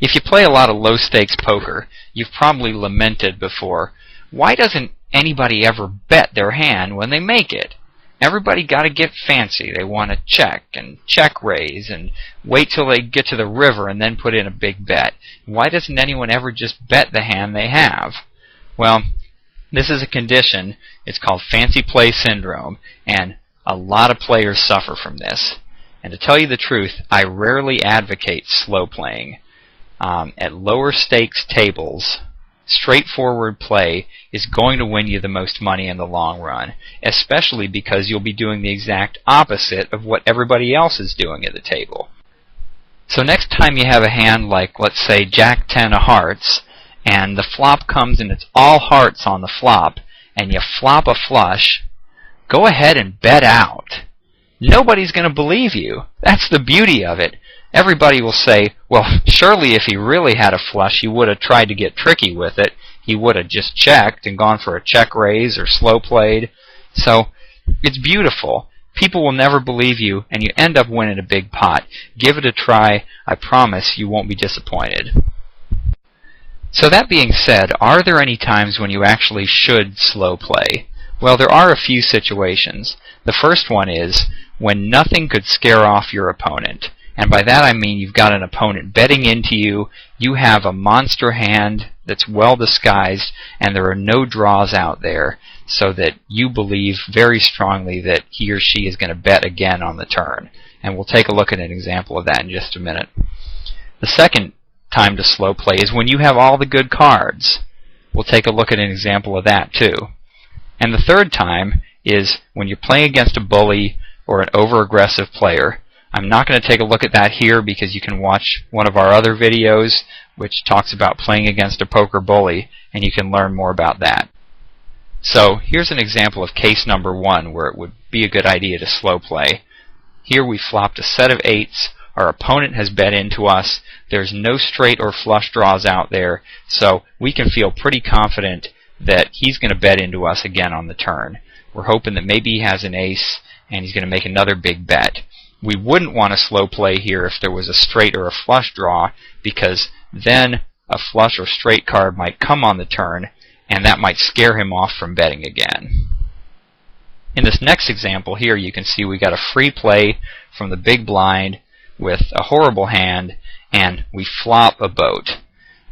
If you play a lot of low-stakes poker, you've probably lamented before, why doesn't anybody ever bet their hand when they make it? Everybody got to get fancy. They want to check and check raise and wait till they get to the river and then put in a big bet. Why doesn't anyone ever just bet the hand they have? Well, this is a condition. It's called fancy play syndrome, and a lot of players suffer from this. And to tell you the truth, I rarely advocate slow playing. At lower stakes tables, straightforward play is going to win you the most money in the long run, especially because you'll be doing the exact opposite of what everybody else is doing at the table. So next time you have a hand like, let's say, Jack 10 of hearts, and the flop comes and it's all hearts on the flop, and you flop a flush, go ahead and bet out. Nobody's going to believe you. That's the beauty of it. Everybody will say, well, surely if he really had a flush, he would have tried to get tricky with it. He would have just checked and gone for a check raise or slow played. So it's beautiful. People will never believe you, and you end up winning a big pot. Give it a try. I promise you won't be disappointed. So that being said, are there any times when you actually should slow play? Well, there are a few situations. The first one is when nothing could scare off your opponent. And by that I mean you've got an opponent betting into you, you have a monster hand that's well disguised, and there are no draws out there, so that you believe very strongly that he or she is going to bet again on the turn. And we'll take a look at an example of that in just a minute. The second time to slow play is when you have all the good cards. We'll take a look at an example of that too. And the third time is when you're playing against a bully or an over-aggressive player. I'm not going to take a look at that here because you can watch one of our other videos which talks about playing against a poker bully, and you can learn more about that. So here's an example of case number 1 where it would be a good idea to slow play. Here we flopped a set of 8s. Our opponent has bet into us. There's no straight or flush draws out there, so we can feel pretty confident that he's going to bet into us again on the turn. We're hoping that maybe he has an ace and he's going to make another big bet. We wouldn't want to slow play here if there was a straight or a flush draw, because then a flush or straight card might come on the turn, and that might scare him off from betting again. In this next example here, you can see we got a free play from the big blind with a horrible hand, and we flop a boat.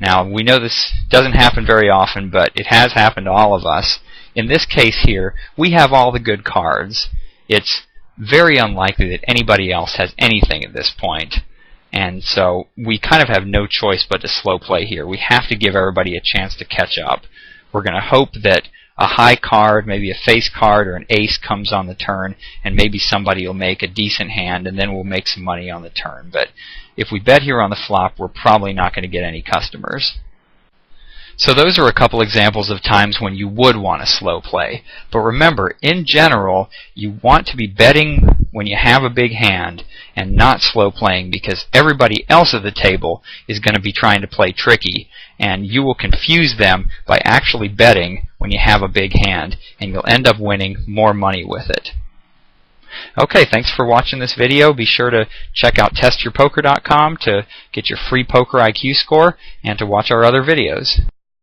Now, we know this doesn't happen very often, but it has happened to all of us. In this case here, we have all the good cards. It's very unlikely that anybody else has anything at this point, and so we kind of have no choice but to slow play here. We have to give everybody a chance to catch up. We're going to hope that a high card, maybe a face card or an ace, comes on the turn, and maybe somebody will make a decent hand, and then we'll make some money on the turn. But if we bet here on the flop, we're probably not going to get any customers. So those are a couple examples of times when you would want to slow play. But remember, in general, you want to be betting when you have a big hand and not slow playing, because everybody else at the table is going to be trying to play tricky, and you will confuse them by actually betting when you have a big hand, and you'll end up winning more money with it. Okay, thanks for watching this video. Be sure to check out testyourpoker.com to get your free poker IQ score and to watch our other videos.